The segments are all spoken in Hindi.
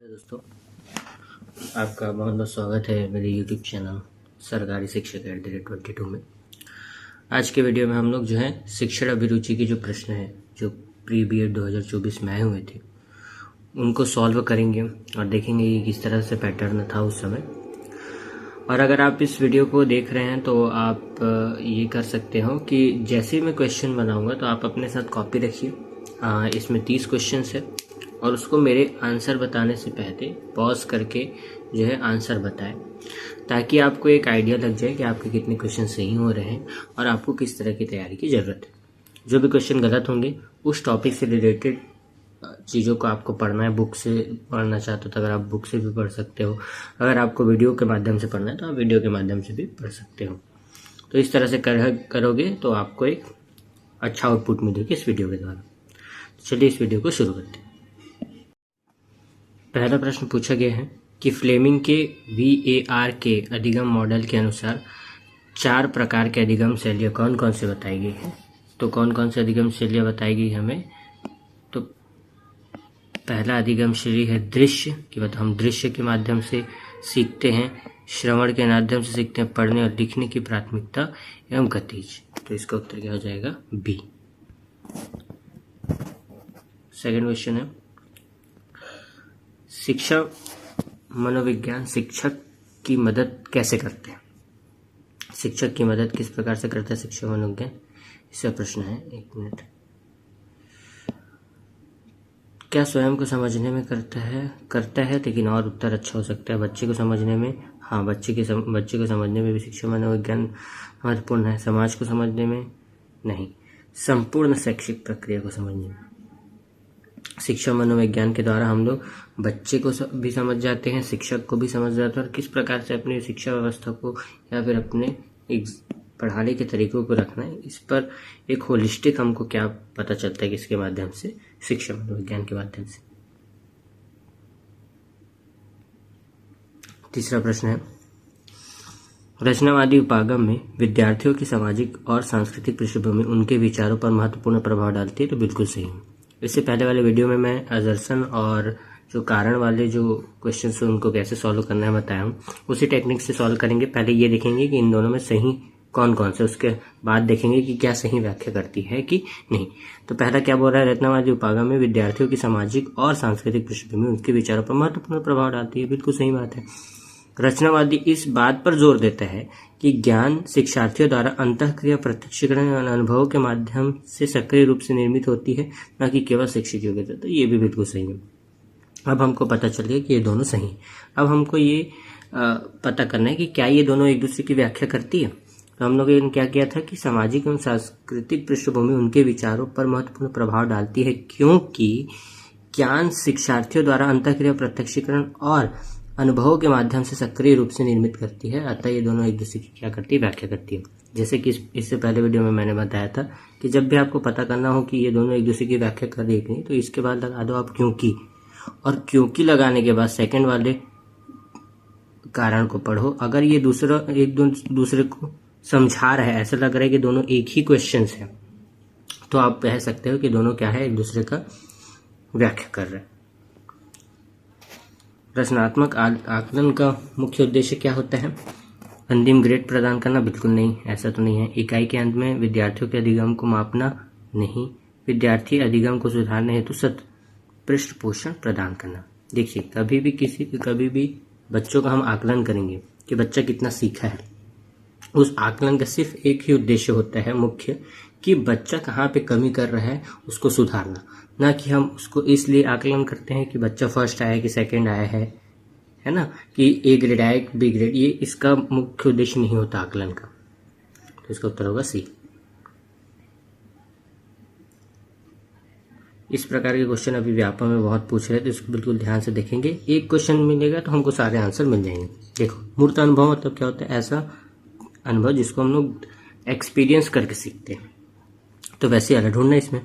दोस्तों, आपका बहुत बहुत स्वागत है मेरे YouTube चैनल सरकारी शिक्षक @22 में। आज के वीडियो में हम लोग जो है शिक्षण अभिरुचि के जो प्रश्न हैं जो प्री B.Ed 2024 में आए हुए थे उनको सॉल्व करेंगे और देखेंगे कि किस तरह से पैटर्न था उस समय। और अगर आप इस वीडियो को देख रहे हैं तो आप ये कर सकते हो कि जैसे ही मैं क्वेश्चन बनाऊंगा तो आप अपने साथ कॉपी रखिए। इसमें 30 क्वेश्चन है और उसको मेरे आंसर बताने से पहले पॉज करके जो है आंसर बताएं, ताकि आपको एक आइडिया लग जाए कि आपके कितने क्वेश्चन सही हो रहे हैं और आपको किस तरह की तैयारी की ज़रूरत है। जो भी क्वेश्चन गलत होंगे उस टॉपिक से रिलेटेड चीज़ों को आपको पढ़ना है। बुक से पढ़ना चाहते हो तो अगर आप बुक से भी पढ़ सकते हो, अगर आपको वीडियो के माध्यम से पढ़ना है तो आप वीडियो के माध्यम से भी पढ़ सकते हो। तो इस तरह से करोगे तो आपको एक अच्छा आउटपुट मिलेगी इस वीडियो के द्वारा। चलिए इस वीडियो को शुरू करते हैं। पहला प्रश्न पूछा गया है कि फ्लेमिंग के VAR के अधिगम मॉडल के अनुसार 4 प्रकार के अधिगम शैलियाँ कौन कौन से बताई गई है। तो कौन कौन से अधिगम शैलियाँ बताई गई हमें, तो पहला अधिगम शैली है दृश्य, कि मतलब हम दृश्य के माध्यम से सीखते हैं, श्रवण के माध्यम से सीखते हैं, पढ़ने और लिखने की प्राथमिकता एवं गतिज। तो इसका उत्तर क्या हो जाएगा, B। सेकंड क्वेश्चन है शिक्षा मनोविज्ञान शिक्षक की मदद कैसे करते हैं। शिक्षक की मदद किस प्रकार से करता है शिक्षा मनोविज्ञान, इसका प्रश्न है। 1 मिनट। क्या स्वयं को समझने में करता है लेकिन और उत्तर अच्छा हो सकता है बच्चे को समझने में। हाँ, बच्चे को समझने में भी शिक्षा मनोविज्ञान महत्वपूर्ण है। समाज को समझने में नहीं, संपूर्ण शैक्षिक प्रक्रिया को समझने में। शिक्षा मनोविज्ञान के द्वारा हम लोग बच्चे को भी समझ जाते हैं, शिक्षक को भी समझ जाते हैं और किस प्रकार से अपनी शिक्षा व्यवस्था को या फिर अपने पढ़ाने के तरीकों को रखना है, इस पर एक होलिस्टिक हमको क्या पता चलता है किसके माध्यम से, शिक्षा मनोविज्ञान के माध्यम से। तीसरा प्रश्न है रचनावादी उपागम में विद्यार्थियों की सामाजिक और सांस्कृतिक पृष्ठभूमि उनके विचारों पर महत्वपूर्ण प्रभाव डालती है। तो बिल्कुल सही है। इससे पहले वाले वीडियो में मैं असर्शन और जो कारण वाले जो क्वेश्चन हैं उनको कैसे सॉल्व करना है बताया हूँ, उसी टेक्निक से सॉल्व करेंगे। पहले ये देखेंगे कि इन दोनों में सही कौन कौन से, उसके बाद देखेंगे कि क्या सही व्याख्या करती है कि नहीं। तो पहला क्या बोल रहा है, रचनावादी उपागम में विद्यार्थियों की सामाजिक और सांस्कृतिक पृष्ठभूमि उनके विचारों पर महत्वपूर्ण प्रभाव डालती है। बिल्कुल सही बात है। रचनावादी इस बात पर जोर देता है कि ज्ञान शिक्षार्थियों द्वारा अंतःक्रिया प्रत्यक्षीकरण और अनुभवों के माध्यम से सक्रिय रूप से निर्मित होती है, न कि केवल शिक्षित योग्यता। तो ये भी बिल्कुल सही है। अब हमको पता चल गया कि ये दोनों सही हैं। अब हमको ये पता करना है कि क्या ये दोनों एक दूसरे की व्याख्या करती है। तो हम लोगों ने क्या किया था कि सामाजिक एवं सांस्कृतिक पृष्ठभूमि उनके विचारों पर महत्वपूर्ण प्रभाव डालती है, क्योंकि ज्ञान शिक्षार्थियों द्वारा अंतःक्रिया प्रत्यक्षीकरण और अनुभवों के माध्यम से सक्रिय रूप से निर्मित करती है। अतः ये दोनों एक दूसरे की क्या करती है, व्याख्या करती है। जैसे कि इससे पहले वीडियो में मैंने बताया था कि जब भी आपको पता करना हो कि ये दोनों एक दूसरे की व्याख्या कर रही है तो इसके बाद लगा दो आप क्योंकि, और क्योंकि लगाने के बाद सेकंड वाले कारण को पढ़ो। अगर ये एक दूसरे को समझा रहा है, ऐसा लग रहा है कि दोनों एक ही क्वेश्चन है, तो आप कह सकते हो कि दोनों क्या है, एक दूसरे का व्याख्या कर रहे हैं। रचनात्मक आकलन का मुख्य उद्देश्य क्या होता है, अंतिम ग्रेड प्रदान करना। बिल्कुल नहीं, ऐसा तो नहीं है। इकाई के अंत में विद्यार्थियों के अधिगम को मापना नहीं, विद्यार्थी अधिगम को सुधारने हेतु सतत पृष्ठपोषण प्रदान करना। देखिए, कभी भी बच्चों का हम आकलन करेंगे कि बच्चा कितना सीखा है, उस आकलन का सिर्फ एक ही उद्देश्य होता है मुख्य, कि बच्चा कहाँ पे कमी कर रहा है उसको सुधारना। ना कि हम उसको इसलिए आकलन करते हैं कि बच्चा फर्स्ट आया कि सेकंड आया है ना, कि A ग्रेड आया कि B ग्रेड, ये इसका मुख्य उद्देश्य नहीं होता आकलन का। तो इसका उत्तर होगा C। इस प्रकार के क्वेश्चन अभी व्यापक में बहुत पूछ रहे हैं, तो इसको बिल्कुल ध्यान से देखेंगे। एक क्वेश्चन मिलेगा तो हमको सारे आंसर मिल जाएंगे। देखो, मूर्त अनुभव मतलब क्या होता है, ऐसा अनुभव जिसको हम लोग एक्सपीरियंस करके सीखते हैं। तो वैसे अलग ढूंढना इसमें।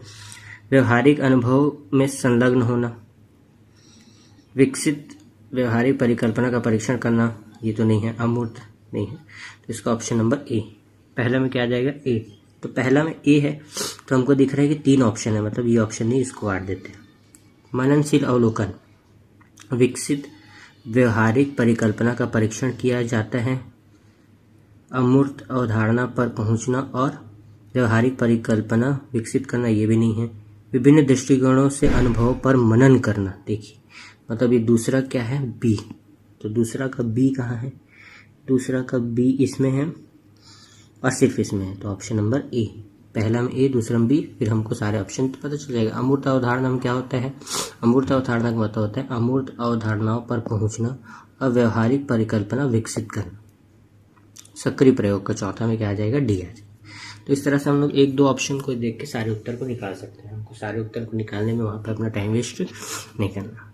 व्यवहारिक अनुभव में संलग्न होना, विकसित व्यवहारिक परिकल्पना का परीक्षण करना, ये तो नहीं है, अमूर्त नहीं है। तो इसका ऑप्शन नंबर A। पहला में क्या आ जाएगा, A। तो पहला में A है, तो हमको दिख रहा है कि 3 ऑप्शन है, मतलब ये ऑप्शन नहीं, इसको काट देते हैं। मननशील अवलोकन, विकसित व्यवहारिक परिकल्पना का परीक्षण किया जाता है। अमूर्त अवधारणा पर पहुंचना और व्यवहारिक परिकल्पना विकसित करना ये भी नहीं है। विभिन्न दृष्टिकोणों से अनुभव पर मनन करना, देखिए मतलब ये दूसरा क्या है, बी। तो दूसरा का बी कहाँ है, दूसरा का बी इसमें है और सिर्फ इसमें है, तो ऑप्शन नंबर ए। पहला में ए, दूसरा में बी, फिर हमको सारे ऑप्शन तो पता चल जाएगा। अमूर्त अवधारणा में क्या होता है, अमूर्त अवधारणा का मतलब होता है अमूर्त अवधारणाओं पर पहुंचना और व्यवहारिक परिकल्पना विकसित करना। सक्रिय प्रयोग का चौथा में क्या आ जाएगा, डी आ जाएगा। तो इस तरह से हम लोग एक दो ऑप्शन को देख के सारे उत्तर को निकाल सकते हैं। हमको सारे उत्तर को निकालने में वहां पर अपना टाइम वेस्ट नहीं करना।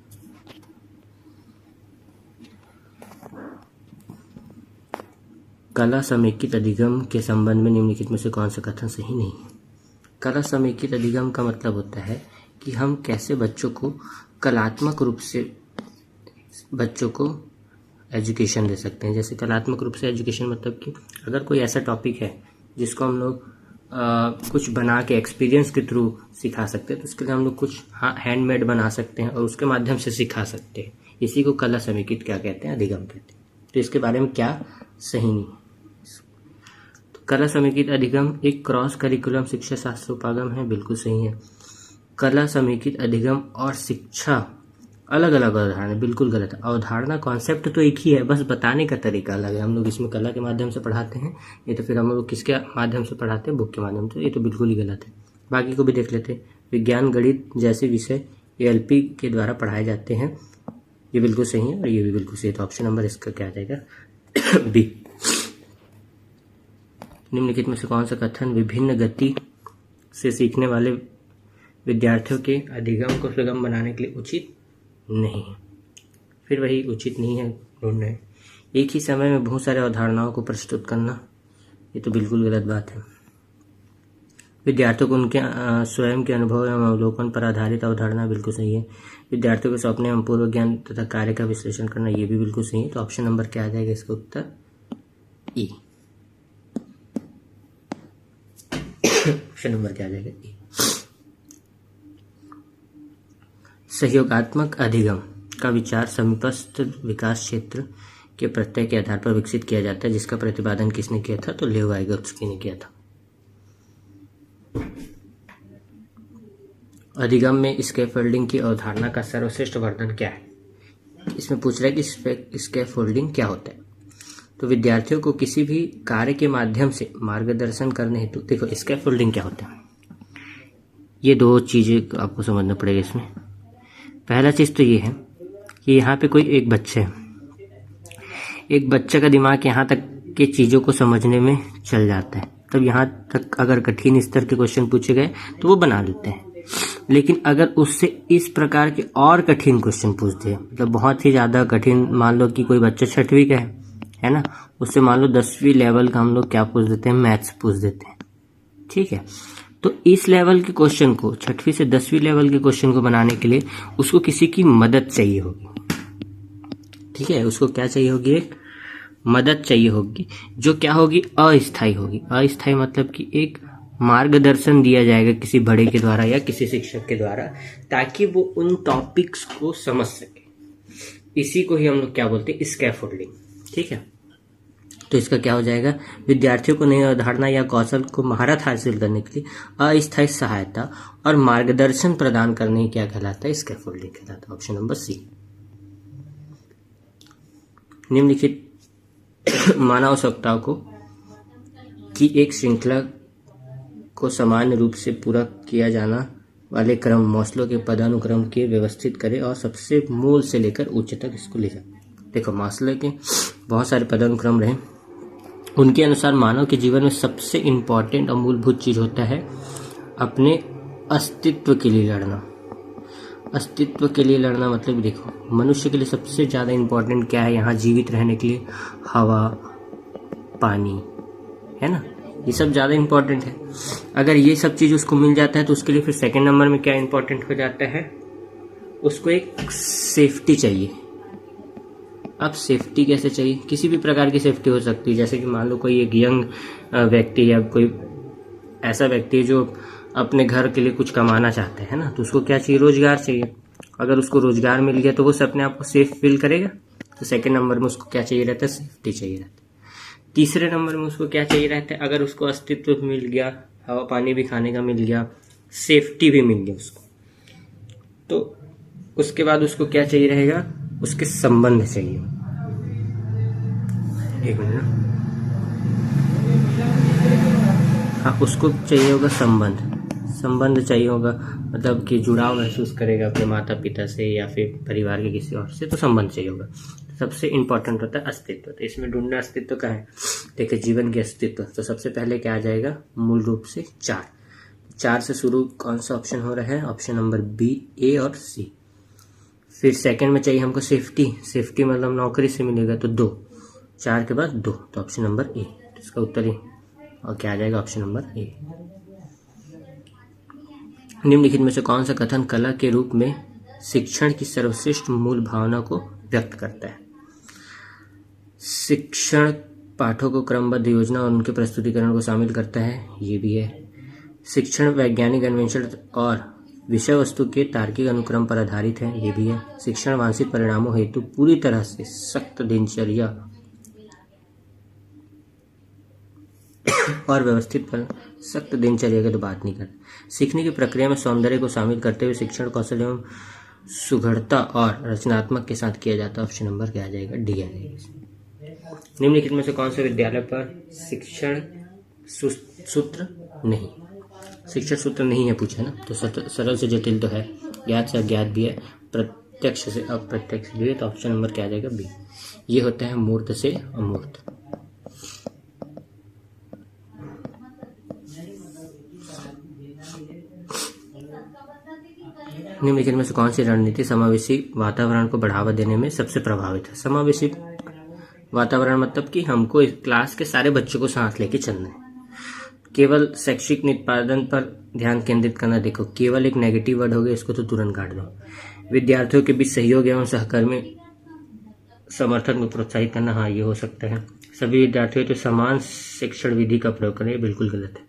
कला समेकित अधिगम के संबंध में निम्नलिखित में से कौन सा कथन सही नहीं है। कला समेकित अधिगम का मतलब होता है कि हम कैसे बच्चों को कलात्मक रूप से बच्चों को एजुकेशन दे सकते हैं। जैसे कलात्मक रूप से एजुकेशन मतलब कि अगर कोई ऐसा टॉपिक है जिसको हम लोग कुछ बना के एक्सपीरियंस के थ्रू सिखा सकते हैं, तो उसके लिए हम लोग कुछ हैंडमेड बना सकते हैं और उसके माध्यम से सिखा सकते हैं। इसी को कला समेकित क्या कहते हैं, अधिगम कहते हैं। तो इसके बारे में क्या सही नहीं है। कला समेकित अधिगम एक क्रॉस करिकुलम शिक्षा शास्त्र उपागम है, बिल्कुल सही है। कला समेकित अधिगम और शिक्षा अलग अलग अवधारणा, बिल्कुल गलत है। अवधारणा कॉन्सेप्ट तो एक ही है, बस बताने का तरीका अलग है। हम लोग इसमें कला के माध्यम से पढ़ाते हैं, ये तो फिर हम लोग किसके माध्यम से पढ़ाते हैं, बुक के माध्यम से। ये तो बिल्कुल ही गलत है। बाकी को भी देख लेते हैं। विज्ञान गणित जैसे विषय ALP के द्वारा पढ़ाए जाते हैं, ये बिल्कुल सही है और ये भी बिल्कुल सही है। तो ऑप्शन नंबर इसका क्या आ जाएगा, बी। निम्नलिखित में से कौन सा कथन विभिन्न गति से सीखने वाले विद्यार्थियों के अधिगम को सुगम बनाने के लिए उचित नहीं है। फिर वही उचित नहीं है ढूंढना है। एक ही समय में बहुत सारे अवधारणाओं को प्रस्तुत करना, ये तो बिल्कुल गलत बात है। विद्यार्थियों को उनके स्वयं के अनुभव एवं अवलोकन पर आधारित अवधारणा, बिल्कुल सही है। विद्यार्थियों को सौंपने एवं पूर्व ज्ञान तथा कार्य का विश्लेषण करना, ये भी बिल्कुल सही है। तो ऑप्शन नंबर क्या आ जाएगा इसका उत्तर, ई। ऑप्शन नंबर क्या आ जाएगा, ई। सहयोगात्मक अधिगम का विचार समीपस्थ विकास क्षेत्र के प्रत्यय के आधार पर विकसित किया जाता है, जिसका प्रतिपादन किसने किया था, तो लेव वाइगोत्स्की ने किया था। अधिगम में स्कैफोल्डिंग की अवधारणा का सर्वश्रेष्ठ वर्णन क्या है। इसमें पूछ रहा है कि स्कैफोल्डिंग क्या होता है। तो विद्यार्थियों को किसी भी कार्य के माध्यम से मार्गदर्शन करने हेतु, देखो स्कैफोल्डिंग क्या होता है, ये दो चीजें आपको समझना पड़ेगा इसमें। पहला चीज तो ये है कि यहाँ पे कोई एक बच्चा है, एक बच्चे का दिमाग यहाँ तक के चीजों को समझने में चल जाता है, तब यहाँ तक अगर कठिन स्तर के क्वेश्चन पूछे गए तो वो बना लेते हैं। लेकिन अगर उससे इस प्रकार के और कठिन क्वेश्चन पूछ दिए, मतलब बहुत ही ज्यादा कठिन, मान लो कि कोई बच्चा 6वीं का है ना, उससे मान लो 10वीं लेवल का हम लोग क्या पूछ देते हैं, मैथ्स पूछ देते हैं, ठीक है। तो इस लेवल के क्वेश्चन को, 6वीं से 10वीं लेवल के क्वेश्चन को बनाने के लिए उसको किसी की मदद चाहिए होगी, ठीक है। उसको क्या चाहिए होगी, एक मदद चाहिए होगी, जो क्या होगी, अस्थायी होगी। अस्थायी मतलब कि एक मार्गदर्शन दिया जाएगा किसी बड़े के द्वारा या किसी शिक्षक के द्वारा, ताकि वो उन टॉपिक्स को समझ सके। इसी को ही हम लोग क्या बोलते हैं, स्कैफोल्डिंग, ठीक है। तो इसका क्या हो जाएगा, विद्यार्थियों को नई अवधारणा या कौशल को महारत हासिल करने के लिए अस्थायी सहायता और मार्गदर्शन प्रदान करने की क्या कहलाता है, स्कैफोल्डिंग कहलाता है। Option number C. निम्नलिखित मानव आवश्यकताओं को की एक श्रृंखला को समान रूप से पूरा किया जाना वाले क्रम मास्लो के पदानुक्रम के व्यवस्थित करे और सबसे मूल से लेकर उच्च तक इसको ले जाए। देखो मास्लो के बहुत सारे पदानुक्रम रहे, उनके अनुसार मानव के जीवन में सबसे इम्पोर्टेंट और मूलभूत चीज होता है अपने अस्तित्व के लिए लड़ना। अस्तित्व के लिए लड़ना मतलब देखो, मनुष्य के लिए सबसे ज्यादा इम्पोर्टेंट क्या है यहाँ जीवित रहने के लिए, हवा, पानी, है ना, ये सब ज्यादा इम्पोर्टेंट है। अगर ये सब चीज उसको मिल जाता है तो उसके लिए फिर सेकंड नंबर में क्या इम्पोर्टेंट हो जाता है, उसको एक सेफ्टी चाहिए। अब सेफ्टी कैसे चाहिए, किसी भी प्रकार की सेफ्टी हो सकती है। जैसे कि मान लो कोई एक यंग व्यक्ति या कोई ऐसा व्यक्ति है जो अपने घर के लिए कुछ कमाना चाहते हैं ना, तो उसको क्या चाहिए, रोजगार चाहिए। अगर उसको रोजगार मिल गया तो वो अपने आप को सेफ फील करेगा। तो सेकंड नंबर में उसको क्या चाहिए रहता है? सेफ्टी चाहिए रहता है। तीसरे नंबर में उसको क्या चाहिए रहता है? अगर उसको अस्तित्व मिल गया, हवा पानी भी खाने का मिल गया, सेफ्टी भी मिल गया उसको, तो उसके बाद उसको क्या चाहिए रहेगा? उसके संबंध चाहिए। एक मिनट ना, हाँ, उसको चाहिए होगा संबंध चाहिए होगा, मतलब कि जुड़ाव महसूस करेगा अपने माता पिता से या फिर परिवार के किसी और से, तो संबंध चाहिए होगा। सबसे इंपॉर्टेंट होता है अस्तित्व। तो इसमें ढूंढना अस्तित्व का है। देखिए जीवन के अस्तित्व, तो सबसे पहले क्या आ जाएगा? मूल रूप से 4 से शुरू कौन सा ऑप्शन हो रहा है? ऑप्शन नंबर बी, ए और सी। फिर सेकंड में चाहिए हमको सेफ्टी मतलब नौकरी से मिलेगा, तो 2, 4 के बाद 2, तो ऑप्शन नंबर ए। तो इसका उत्तर ही और क्या आ जाएगा? Option number A. निम्नलिखित में से कौन सा कथन कला के रूप में शिक्षण की सर्वश्रेष्ठ मूल भावना को व्यक्त करता है? शिक्षण पाठों को क्रमबद्ध योजना और उनके प्रस्तुतिकरण को शामिल करता है, ये भी है। शिक्षण वैज्ञानिक अन्वेषण और विषय वस्तु के तार्किक अनुक्रम पर आधारित है, ये भी है। शिक्षण वांछित परिणामों हेतु पूरी तरह से सख्त दिनचर्या और व्यवस्थित पर सख्त दिनचर्या की तो बात नहीं करते। सीखने की प्रक्रिया में सौंदर्य को शामिल करते हुए शिक्षण कौशल एवं सुघड़ता और रचनात्मक के साथ किया जाता है। ऑप्शन नंबर क्या आ जाएगा? डी आ जाएगा। निम्नलिखित में से कौन से विद्यालय पर शिक्षण सूत्र नहीं? शिक्षण सूत्र नहीं है पूछा ना, तो सरल से जटिल तो है, ज्ञात से अज्ञात भी है, प्रत्यक्ष से अप्रत्यक्ष भी है, तो ऑप्शन नंबर क्या आ जाएगा? बी। ये होता है मूर्त से अमूर्त। निम्नलिखित में से कौन सी रणनीति समावेशी वातावरण को बढ़ावा देने में सबसे प्रभावित है? समावेशी वातावरण मतलब कि हमको इस क्लास के सारे बच्चों को साथ लेके चलना है, केवल शैक्षिक निष्पादन पर ध्यान केंद्रित करना। देखो केवल एक नेगेटिव वर्ड हो गया, इसको तो तुरंत काट दो। विद्यार्थियों के बीच सहयोग एवं सहकर्मी समर्थन को प्रोत्साहित करना, हाँ ये हो सकता है। सभी विद्यार्थियों तो समान शिक्षण विधि का प्रयोग करें, बिल्कुल गलत है।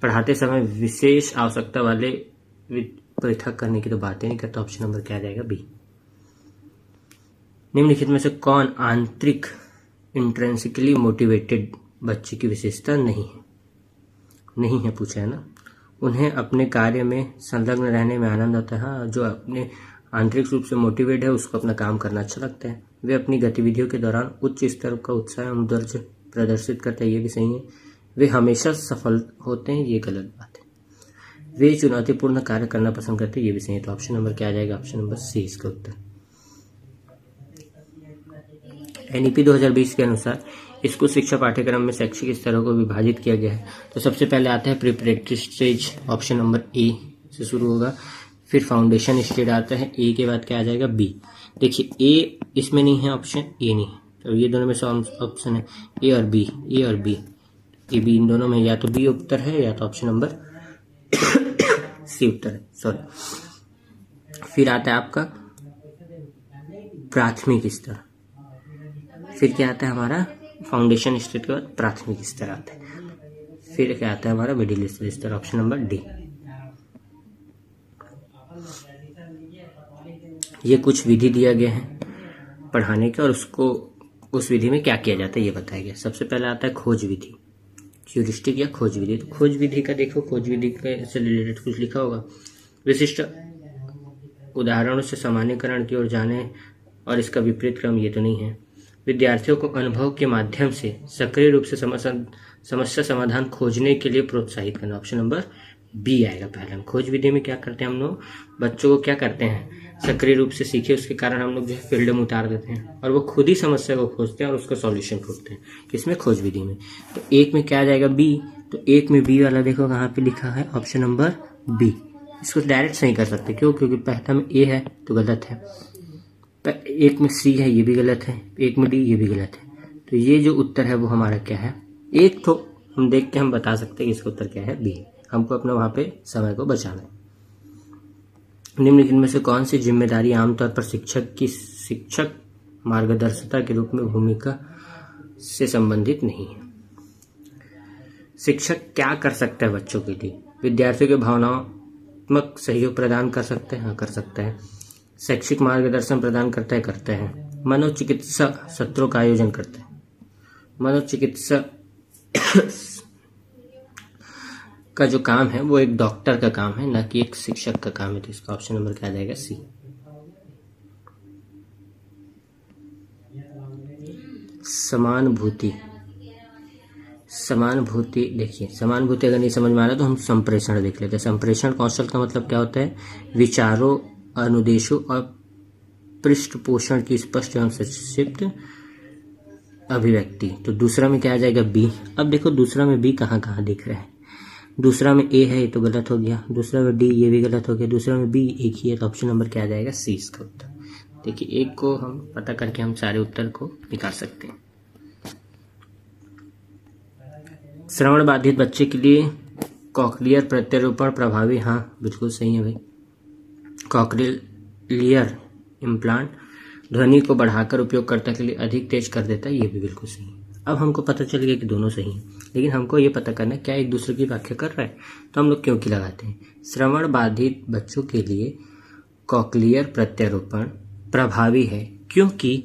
पढ़ाते समय विशेष आवश्यकता वाले पृथक करने की तो बातें नहीं करता। ऑप्शन नंबर क्या आ जाएगा? बी। निम्नलिखित में से कौन आंतरिक इंट्रेंसिकली मोटिवेटेड बच्चे की विशेषता नहीं है पूछा है ना। उन्हें अपने कार्य में संलग्न रहने में आनंद आता है। हाँ, जो अपने आंतरिक रूप से मोटिवेट है उसको अपना काम करना अच्छा लगता है। वे अपनी गतिविधियों के दौरान उच्च स्तर का उत्साह एवं धैर्य प्रदर्शित करते हैं, ये भी सही है। वे हमेशा सफल होते हैं, ये गलत बात है। वे चुनौतीपूर्ण कार्य करना पसंद करते हैं, ये भी सही है। तो ऑप्शन नंबर क्या आ जाएगा? ऑप्शन नंबर सी इसका उत्तर। एनईपी 2020 के अनुसार स्कूल शिक्षा पाठ्यक्रम में शैक्षिक स्तरों को विभाजित किया गया है। तो सबसे पहले आता है preparatory stage, option number A से शुरू होगा। फिर फाउंडेशन स्टेज आता है, ए के बाद क्या आ जाएगा? बी। देखिए ए इसमें नहीं है, ऑप्शन ए नहीं है, तो ये दोनों में से ऑप्शन है ए और बी, ए और बी, ए बी, इन दोनों में या तो बी उत्तर है या तो ऑप्शन नंबर सी उत्तर है, सॉरी। फिर आता है आपका प्राथमिक स्तर, फिर क्या आता है हमारा फाउंडेशन स्टेज के बाद प्राथमिक स्तर आता है, फिर क्या आता है हमारा मिडिल स्तर, ऑप्शन नंबर डी। ये कुछ विधि दिया गया है पढ़ाने के और उसको उस विधि में क्या किया जाता है ये बताया गया। सबसे पहले आता है खोज विधि, ह्यूरिस्टिक या खोज विधि। तो खोज विधि का देखो, खोज विधि से रिलेटेड कुछ लिखा होगा। विशिष्ट उदाहरणों से सामान्यकरण की ओर जाने और इसका विपरीत क्रम ये तो नहीं है। विद्यार्थियों को अनुभव के माध्यम से सक्रिय रूप से समस्या समाधान खोजने के लिए प्रोत्साहित करना, ऑप्शन नंबर बी आएगा पहले। खोज विधि में क्या करते हैं हम लोग, बच्चों को क्या करते हैं, सक्रिय रूप से सीखे, उसके कारण हम लोग जो है फील्ड में उतार देते हैं और वो खुद ही समस्या को खोजते हैं और उसका सॉल्यूशन ढूंढते हैं, किसमें, खोज विधि में। तो एक में क्या आ जाएगा? बी। तो एक में बी वाला देखो कहाँ पे लिखा है, ऑप्शन नंबर बी। इसको डायरेक्ट सही कर सकते, क्यों? क्योंकि पहला में ए है तो गलत है, एक में सी है ये भी गलत है, एक में डी ये भी गलत है। तो ये जो उत्तर है वो हमारा क्या है, एक तो हम देख के हम बता सकते हैं कि इसका उत्तर क्या है, बी। हमको अपना वहां पे समय को बचाना है। निम्नलिखित में से कौन सी जिम्मेदारी आमतौर पर शिक्षक मार्गदर्शिता के रूप में भूमिका से संबंधित नहीं है? शिक्षक क्या कर सकता है बच्चों के लिए? विद्यार्थियों के भावनात्मक सहयोग प्रदान कर सकते हैं, हाँ कर सकता है। शैक्षिक मार्गदर्शन प्रदान करते हैं। मनोचिकित्सा सत्रों का आयोजन करते हैं। मनोचिकित्सा का जो काम है वो एक डॉक्टर का काम है, ना कि एक शिक्षक का काम है। तो इसका ऑप्शन नंबर क्या आ जाएगा? सी। समानुभूति। समानुभूति देखिए, समानुभूति अगर नहीं समझ में आ रहा तो हम संप्रेषण देख लेते हैं। संप्रेषण कौशल का मतलब क्या होता है? विचारों, अनुदेशों और पृष्ठपोषण की स्पष्ट एवं संक्षिप्त अभिव्यक्ति। तो दूसरा में क्या आ जाएगा? बी। अब देखो दूसरा में बी कहाँ कहाँ दिख रहा है। दूसरा में ए है, ये तो गलत हो गया। दूसरा में डी, ये भी गलत हो गया। दूसरा में बी एक ही है, तो ऑप्शन नंबर क्या आ जाएगा? सी इसका उत्तर। देखिए एक को हम पता करके हम सारे उत्तर को निकाल सकते हैं। श्रवण बाधित बच्चे के लिए कॉकलियर प्रत्यारोपण प्रभावी? हाँ बिल्कुल सही है भाई। कॉकलियर इम्प्लांट ध्वनि को बढ़ाकर उपयोगकर्ता के लिए अधिक तेज कर देता है, ये भी बिल्कुल सही है। अब हमको पता चल गया कि दोनों सही हैं, लेकिन हमको ये पता करना है क्या एक दूसरे की व्याख्या कर रहा है। तो हम लोग क्यों की लगाते हैं? श्रवण बाधित बच्चों के लिए कॉकलियर प्रत्यारोपण प्रभावी है क्योंकि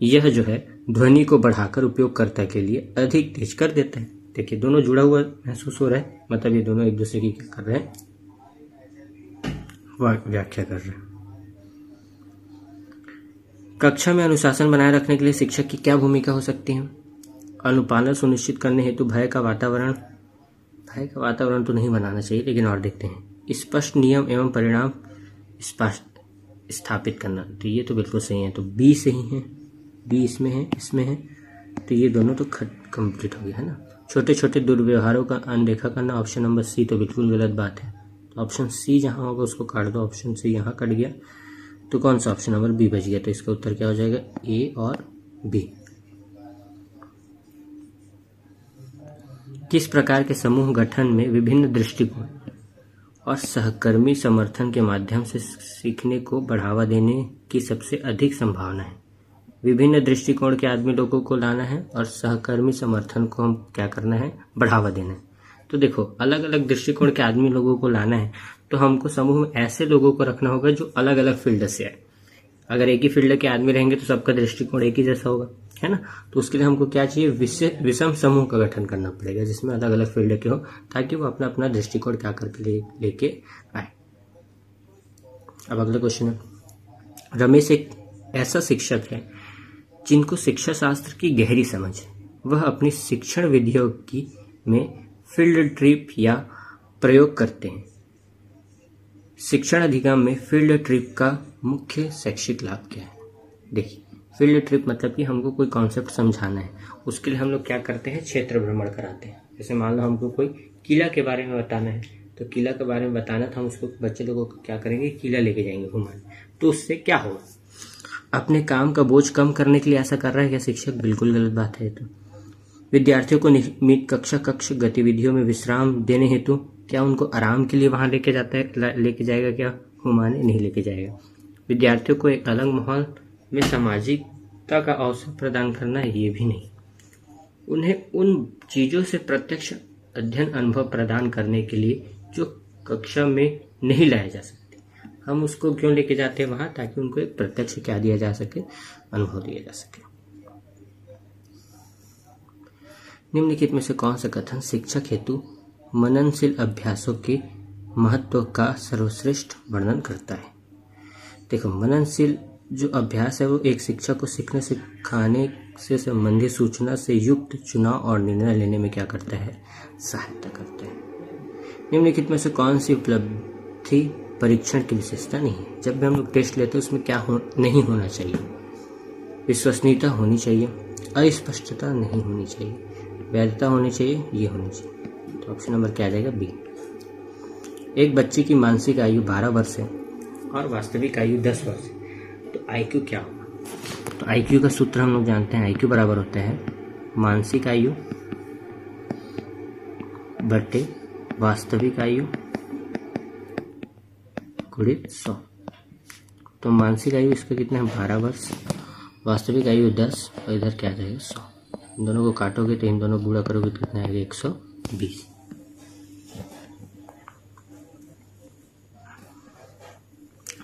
यह जो है ध्वनि को बढ़ाकर उपयोगकर्ता के लिए अधिक तेज कर देता है। देखिए दोनों जुड़ा हुआ महसूस हो रहा है, मतलब ये दोनों एक दूसरे की क्या कर रहे हैं? व्याख्या कर रहे हैं। कक्षा में अनुशासन बनाए रखने के लिए शिक्षक की क्या भूमिका हो सकती है? अनुपालन सुनिश्चित करने हेतु भय का वातावरण तो नहीं बनाना चाहिए, लेकिन और देखते हैं। स्पष्ट नियम एवं परिणाम स्थापित करना, तो ये तो बिल्कुल सही है। तो बी सही है, बी इसमें है, तो ये दोनों तो कंप्लीट हो गया है ना। छोटे छोटे दुर्व्यवहारों का अनदेखा करना, ऑप्शन नंबर सी तो बिल्कुल गलत बात है। तो ऑप्शन सी जहाँ होगा उसको काट दो, ऑप्शन सी यहाँ कट गया, तो कौन सा ऑप्शन नंबर बी बच गया। तो इसका उत्तर क्या हो जाएगा? ए और बी। किस प्रकार के समूह गठन में विभिन्न दृष्टिकोण और सहकर्मी समर्थन के माध्यम से सीखने को बढ़ावा देने की सबसे अधिक संभावना है? विभिन्न दृष्टिकोण के आदमी लोगों को लाना है और सहकर्मी समर्थन को हम क्या करना है? बढ़ावा देना है। तो देखो अलग अलग दृष्टिकोण के आदमी लोगों को लाना है तो हमको समूह में ऐसे लोगों को रखना होगा जो अलग अलग फील्ड से आए। अगर एक ही फील्ड के आदमी रहेंगे तो सबका दृष्टिकोण एक ही जैसा होगा, है ना। तो उसके लिए हमको क्या चाहिए? विषम समूह का गठन करना पड़ेगा जिसमें अलग अलग फील्ड के हो, ताकि वो अपना अपना दृष्टिकोण क्या करके लेके आए। अब अगला क्वेश्चन है, रमेश एक ऐसा शिक्षक है जिनको शिक्षा शास्त्र की गहरी समझ है। वह अपनी शिक्षण विधियों की में फील्ड ट्रिप या प्रयोग करते हैं। शिक्षण अधिगम में फील्ड ट्रिप का मुख्य शैक्षिक लाभ क्या है? देखिए फील्ड ट्रिप मतलब कि हमको कोई कॉन्सेप्ट समझाना है, उसके लिए हम लोग क्या करते हैं? क्षेत्र भ्रमण कराते हैं। जैसे मान लो हमको कोई किला के बारे में बताना है, तो किला के बारे में बताना था, हम उसको बच्चे लोगों को क्या करेंगे? किला लेके जाएंगे घुमाने। तो उससे क्या होगा? अपने काम का बोझ कम करने के लिए ऐसा कर रहा है क्या शिक्षक? बिल्कुल गलत बात है। तो विद्यार्थियों को नियमित कक्षा गतिविधियों में विश्राम देने हेतु क्या उनको आराम के लिए वहां लेके जाएगा क्या? घुमाने नहीं लेके जाएगा। विद्यार्थियों को एक अलग माहौल में सामाजिकता का अवसर प्रदान करना, ये भी नहीं। उन्हें उन चीजों से प्रत्यक्ष अध्ययन अनुभव प्रदान करने के लिए जो कक्षा में नहीं लाया जा सकते, हम उसको क्यों लेके जाते हैं वहां? ताकि उनको एक प्रत्यक्ष क्या दिया जा सके? अनुभव दिया जा सके। निम्नलिखित में से कौन सा कथन शिक्षक हेतु मननशील अभ्यासों के महत्व का सर्वश्रेष्ठ वर्णन करता है? देखो मननशील जो अभ्यास है वो एक शिक्षक को सीखने सिखाने से संबंधित सूचना से युक्त चुनाव और निर्णय लेने में क्या करता है? सहायता करता है। निम्नलिखित में से कौन सी उपलब्धि परीक्षण की विशेषता नहीं है? जब भी हम लोग टेस्ट लेते हैं उसमें क्या नहीं होना चाहिए? विश्वसनीयता होनी चाहिए, अस्पष्टता नहीं होनी चाहिए, वैधता होनी चाहिए, ये होनी चाहिए। तो ऑप्शन नंबर क्या आ जाएगा? बी। एक बच्चे की मानसिक आयु 12 वर्ष है और वास्तविक आयु 10 वर्ष है, तो आईक्यू क्या होगा? तो आईक्यू का सूत्र हम लोग जानते हैं, आईक्यू बराबर होता है मानसिक आयु बटे वास्तविक आयु गुणित 100। तो मानसिक आयु इसका कितना है? 12 वर्ष, वास्तविक आयु 10 और इधर क्या आ जाएगा? 100। इन दोनों को काटोगे तो इन दोनों को गुणा करोगे तो कितना आएगा? 120।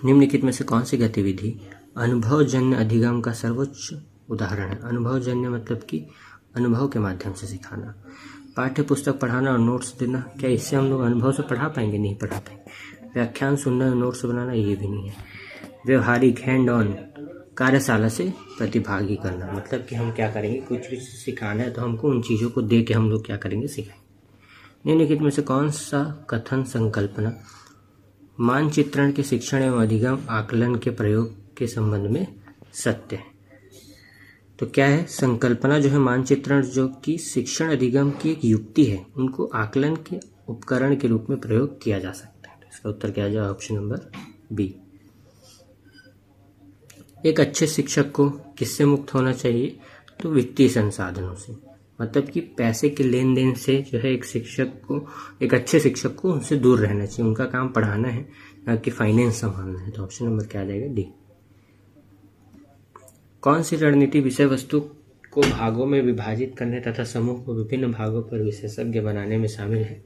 निम्नलिखित में से कौन सी गतिविधि अनुभवजन्य अधिगम का सर्वोच्च उदाहरण है? अनुभवजन्य मतलब कि अनुभव के माध्यम से सिखाना। पाठ्य पुस्तक पढ़ाना और नोट्स देना, क्या इससे हम लोग अनुभव से पढ़ा पाएंगे? नहीं पढ़ा पाएंगे। व्याख्यान सुनना और नोट्स बनाना, ये भी नहीं है। व्यवहारिक हैंड ऑन कार्यशाला से प्रतिभागी करना, मतलब कि हम क्या करेंगे, कुछ भी सिखाना है तो हमको उन चीज़ों को दे के हम लोग क्या करेंगे, सिखाएंगे। निम्नलिखित में से कौन सा कथन संकल्पना मानचित्रण के शिक्षण एवं अधिगम आकलन के प्रयोग के संबंध में सत्य है? तो क्या है, संकल्पना जो है मानचित्रण जो कि शिक्षण अधिगम की एक युक्ति है, उनको आकलन के उपकरण के रूप में प्रयोग किया जा सकता है। तो इसका उत्तर क्या जाए, ऑप्शन नंबर बी। एक अच्छे शिक्षक को किससे मुक्त होना चाहिए? तो वित्तीय संसाधनों से, मतलब कि पैसे के लेन देन से जो है एक अच्छे शिक्षक को उनसे दूर रहना चाहिए। उनका काम पढ़ाना है, ना कि फाइनेंस संभालना है। तो ऑप्शन नंबर क्या आ जाएगा, डी। कौन सी रणनीति विषय वस्तु को भागों में विभाजित करने तथा समूह को विभिन्न भागों पर विशेषज्ञ बनाने में शामिल है?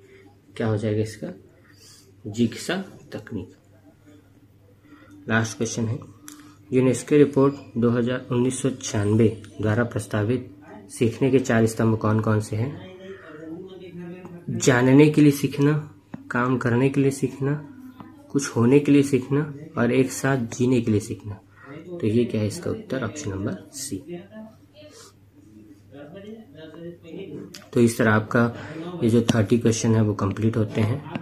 क्या हो जाएगा इसका, जिग्सा तकनीक। लास्ट क्वेश्चन है, यूनेस्को रिपोर्ट 1996 द्वारा प्रस्तावित सीखने के 4 स्तंभ कौन कौन से हैं? जानने के लिए सीखना, काम करने के लिए सीखना, कुछ होने के लिए सीखना और एक साथ जीने के लिए सीखना। तो ये क्या है इसका उत्तर, ऑप्शन नंबर सी। तो इस तरह आपका ये जो 30 क्वेश्चन है वो कंप्लीट होते हैं।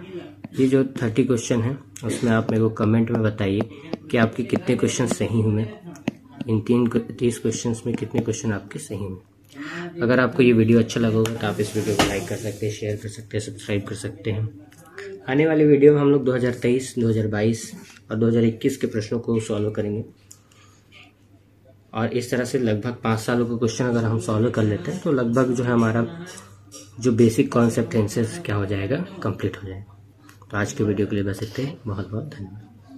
ये जो 30 क्वेश्चन है उसमें आप मेरे को कमेंट में बताइए कि आपके कितने क्वेश्चन सही हुए, इन 30 क्वेश्चंस में कितने क्वेश्चन आपके सही हुए। अगर आपको ये वीडियो अच्छा लगा होगा तो आप इस वीडियो को लाइक कर सकते हैं, शेयर कर सकते हैं, सब्सक्राइब कर सकते हैं। आने वाली वीडियो में हम लोग 2023, 2022 और 2021 के प्रश्नों को सॉल्व करेंगे और इस तरह से लगभग 5 सालों के क्वेश्चन अगर हम सॉल्व कर लेते हैं तो लगभग जो है हमारा जो बेसिक कॉन्सेप्ट आंसर्स क्या हो जाएगा, कंप्लीट हो जाएगा। तो आज के वीडियो के लिए बस इतना ही। बहुत बहुत धन्यवाद।